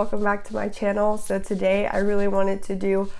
welcome back to my channel. So today I really wanted to do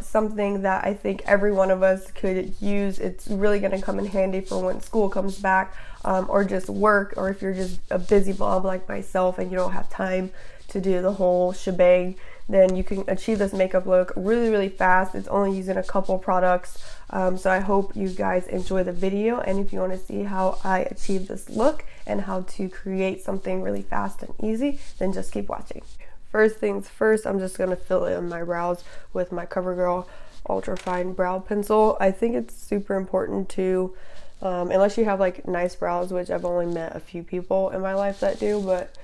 something that I think every one of us could use. It's really going to come in handy for when school comes back, or just work, or if you're just a busy mom like myself and you don't have time to do the whole shebang, then you can achieve this makeup look really fast. It's only using a couple products. So I hope you guys enjoy the video, and if you want to see how I achieve this look and how to create something really fast and easy, then just keep watching. First things first, I'm just going to fill in my brows with my CoverGirl Ultra Fine Brow Pencil. I think it's super important to, unless you have like nice brows, which I've only met a few people in my life that do, but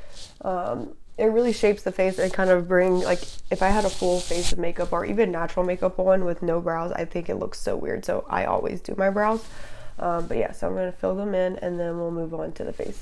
it really shapes the face and kind of bring, like, if I had a full face of makeup or even natural makeup on with no brows, I think it looks so weird. So I always do my brows. But yeah, so I'm going to fill them in and then we'll move on to the face.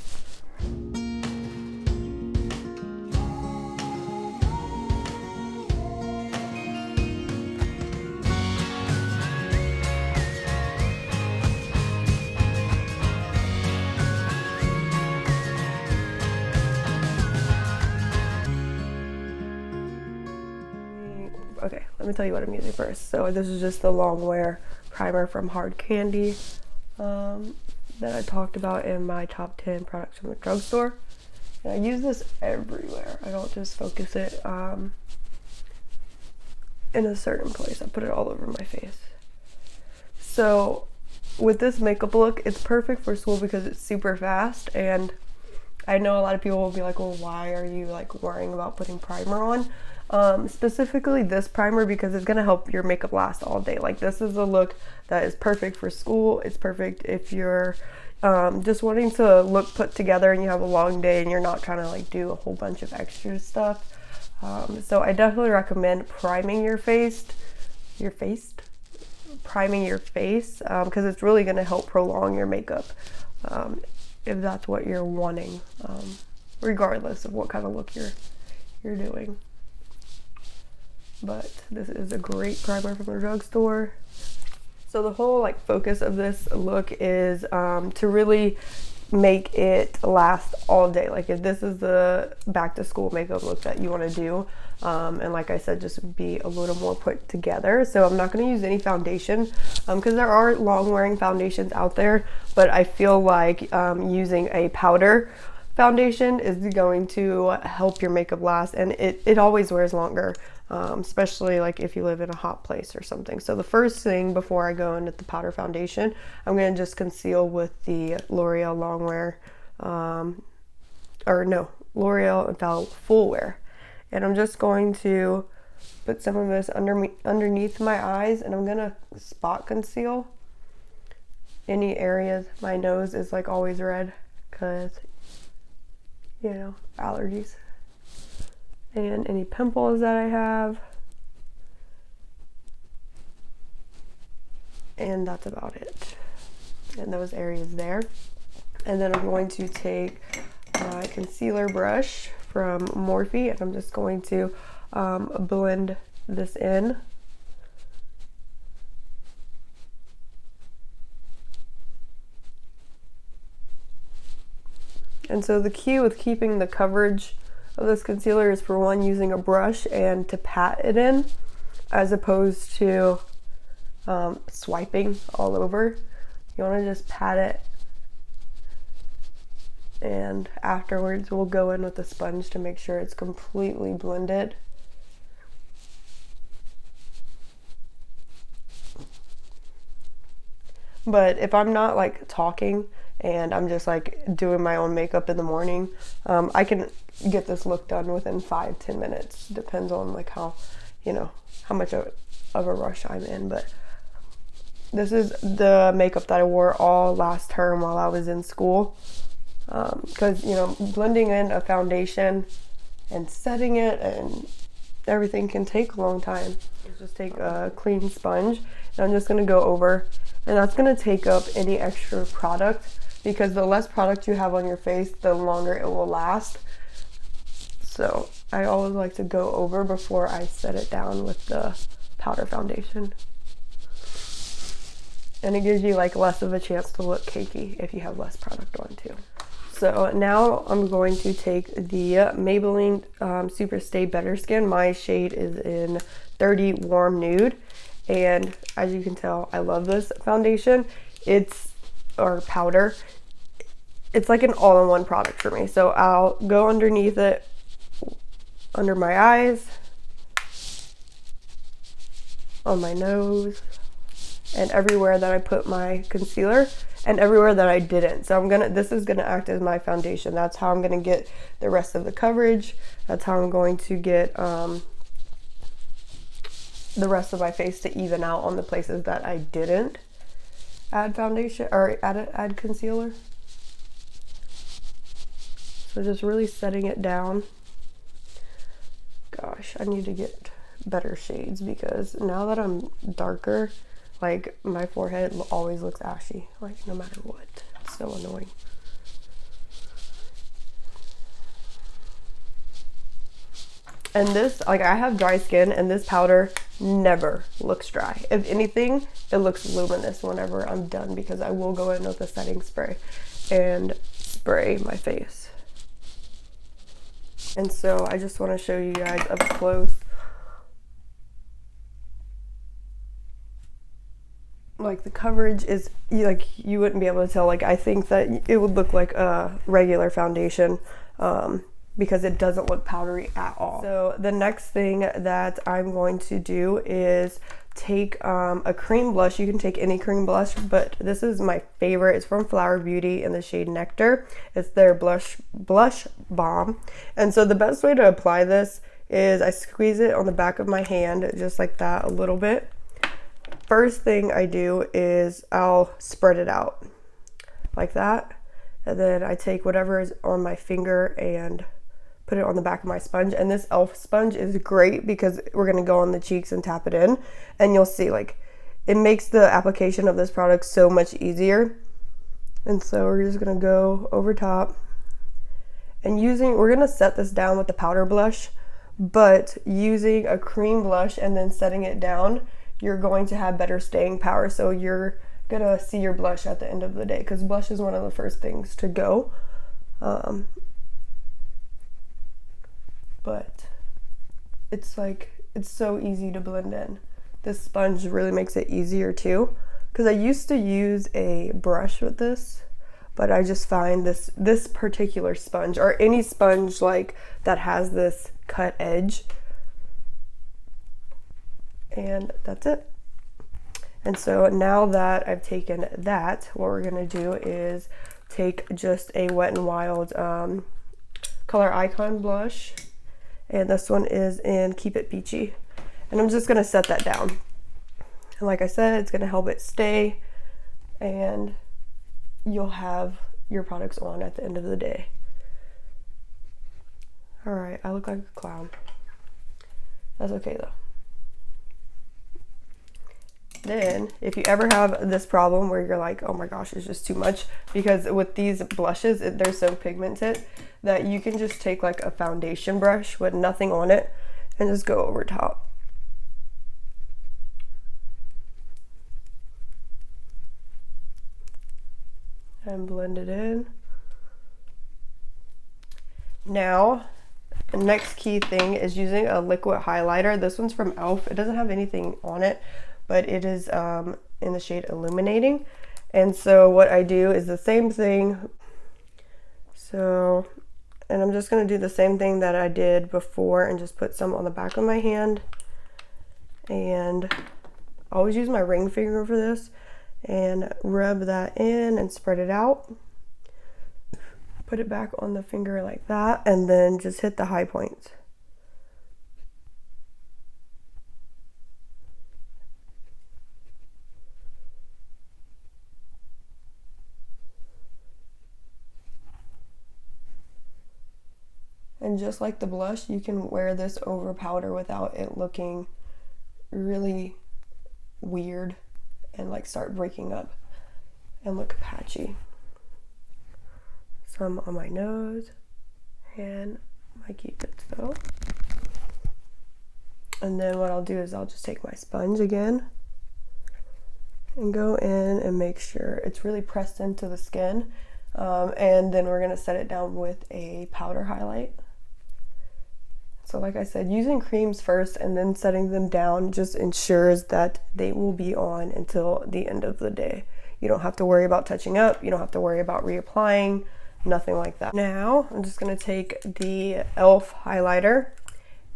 Okay, let me tell you what I'm using first. So this is just the long wear primer from Hard Candy that I talked about in my top 10 products from the drugstore. And I use this everywhere. I don't just focus it in a certain place. I put it all over my face. So with this makeup look, it's perfect for school because it's super fast, and I know a lot of people will be like, well, why are you like worrying about putting primer on? Specifically this primer, because it's gonna help your makeup last all day. Like, this is a look that is perfect for school. It's perfect if you're just wanting to look put together and you have a long day and you're not trying to like do a whole bunch of extra stuff. So I definitely recommend priming your face, priming your face, because it's really gonna help prolong your makeup if that's what you're wanting, regardless of what kind of look you're doing. But this is a great primer from the drugstore. So the whole like focus of this look is to really make it last all day. Like, if this is the back to school makeup look that you want to do, and like I said, just be a little more put together. So I'm not going to use any foundation because there are long wearing foundations out there, but I feel like using a powder foundation is going to help your makeup last, and it always wears longer, especially like if you live in a hot place or something. So the first thing before I go into the powder foundation, I'm going to just conceal with the L'Oreal Longwear, L'Oreal Infallible Full Wear. And I'm just going to put some of this underneath my eyes, and I'm going to spot conceal any areas. My nose is like always red because, you know, allergies. And any pimples that I have. And that's about it. And those areas there. And then I'm going to take my concealer brush from Morphe, and I'm just going to blend this in. And so the key with keeping the coverage of this concealer is, for one, using a brush and to pat it in, as opposed to swiping all over. You want to just pat it, and afterwards we'll go in with a sponge to make sure it's completely blended. But if I'm not like talking and I'm just like doing my own makeup in the morning, I can get this look done within 5-10 minutes. Depends on like how, you know, how much of a rush I'm in. But this is the makeup that I wore all last term while I was in school, because, you know, blending in a foundation and setting it and everything can take a long time. Just take a clean sponge, and I'm just going to go over, and that's going to take up any extra product, because the less product you have on your face, the longer it will last. So I always like to go over before I set it down with the powder foundation. And it gives you like less of a chance to look cakey if you have less product on too. So now I'm going to take the Maybelline Super Stay Better Skin. My shade is in 30 Warm Nude. And as you can tell, I love this foundation. Or powder. It's like an all-in-one product for me. So I'll go underneath it, under my eyes, on my nose, and everywhere that I put my concealer, and everywhere that I didn't. So this is gonna act as my foundation. That's how I'm gonna get the rest of the coverage. That's how I'm going to get the rest of my face to even out on the places that I didn't add foundation or add concealer. So just really setting it down. Gosh, I need to get better shades because now that I'm darker, like my forehead always looks ashy, like no matter what. It's so annoying. And this, like I have dry skin and this powder never looks dry. If anything, it looks luminous whenever I'm done because I will go in with a setting spray and spray my face. And so I just want to show you guys up close. Like the coverage is, like you wouldn't be able to tell. Like I think that it would look like a regular foundation because it doesn't look powdery at all. So the next thing that I'm going to do is take a cream blush. You can take any cream blush, but this is my favorite. It's from Flower Beauty in the shade Nectar. It's their blush balm. And so the best way to apply this is I squeeze it on the back of my hand just like that a little bit. First thing I do is I'll spread it out like that, and then I take whatever is on my finger and put it on the back of my sponge. And this e.l.f. sponge is great because we're going to go on the cheeks and tap it in, and you'll see like it makes the application of this product so much easier. And so we're just going to go over top and we're going to set this down with the powder blush, but using a cream blush and then setting it down, you're going to have better staying power. So you're gonna see your blush at the end of the day because blush is one of the first things to go. But it's so easy to blend in. This sponge really makes it easier too, because I used to use a brush with this, but I just find this particular sponge, or any sponge like that has this cut edge, and that's it. And so now that I've taken that, what we're gonna do is take just a Wet n Wild Color Icon blush, and this one is in Keep It Peachy, and I'm just gonna set that down. And like I said, it's gonna help it stay, and you'll have your products on at the end of the day. All right, I look like a clown. That's okay though. Then, if you ever have this problem where you're like, oh my gosh, it's just too much, because with these blushes, they're so pigmented that you can just take like a foundation brush with nothing on it and just go over top. And blend it in. Now, the next key thing is using a liquid highlighter. This one's from e.l.f. It doesn't have anything on it, but it is in the shade Illuminating. And so what I do is the same thing. And I'm just gonna do the same thing that I did before and just put some on the back of my hand. And I always use my ring finger for this and rub that in and spread it out. Put it back on the finger like that, and then just hit the high points. And just like the blush, you can wear this over powder without it looking really weird and like start breaking up and look patchy. Some on my nose and my Cupid's though. And then what I'll do is I'll just take my sponge again and go in and make sure it's really pressed into the skin. And then we're going to set it down with a powder highlight. So like I said, using creams first and then setting them down just ensures that they will be on until the end of the day. You don't have to worry about touching up. You don't have to worry about reapplying, nothing like that. Now I'm just going to take the e.l.f. highlighter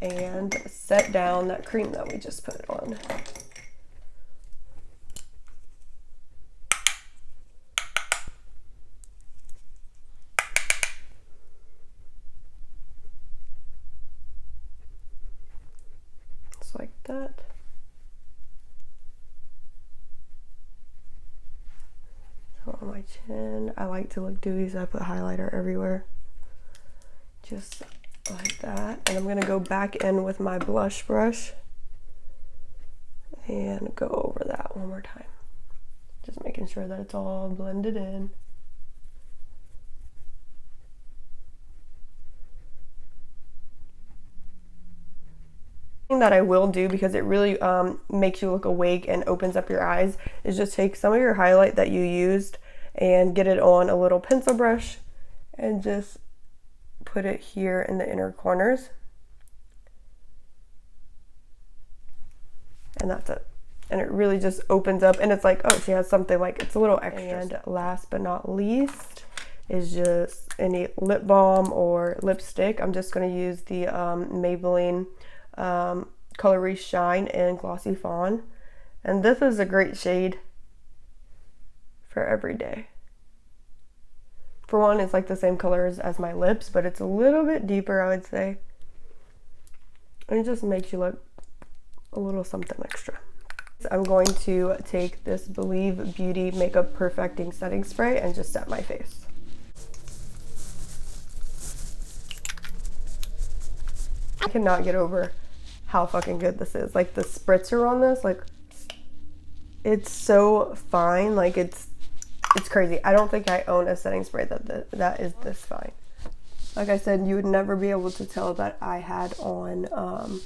and set down that cream that we just put on. Just like that. So on my chin, I like to look dewy, so I put highlighter everywhere. Just like that. And I'm going to go back in with my blush brush and go over that one more time. Just making sure that it's all blended in. Thing that I will do, because it really makes you look awake and opens up your eyes, is just take some of your highlight that you used and get it on a little pencil brush and just put it here in the inner corners. And that's it. And it really just opens up, and it's like, oh, she has something, like it's a little extra. And last but not least is just any lip balm or lipstick. I'm just going to use the Maybelline Color Shine in Glossy Fawn. And this is a great shade for every day. For one, it's like the same colors as my lips, but it's a little bit deeper, I would say. And it just makes you look a little something extra. I'm going to take this Believe Beauty Makeup Perfecting Setting Spray and just set my face. I cannot get over how fucking good this is. Like the spritzer on this, like it's so fine. Like it's crazy. I don't think I own a setting spray that is this fine. Like I said, you would never be able to tell that I had on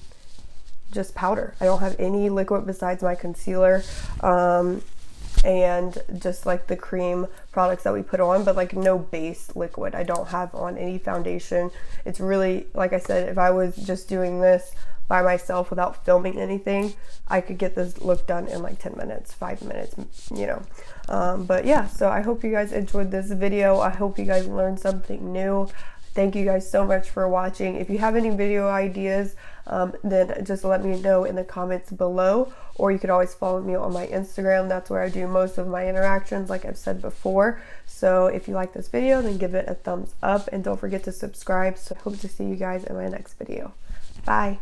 just powder. I don't have any liquid besides my concealer and just like the cream products that we put on, but like no base liquid. I don't have on any foundation. It's really, like I said, if I was just doing this by myself without filming anything, I could get this look done in like 10 minutes, 5 minutes, you know. But yeah, so I hope you guys enjoyed this video. I hope you guys learned something new. Thank you guys so much for watching. If you have any video ideas, then just let me know in the comments below, or you could always follow me on my Instagram. That's where I do most of my interactions, like I've said before. So if you like this video, then give it a thumbs up and don't forget to subscribe. So I hope to see you guys in my next video. Bye.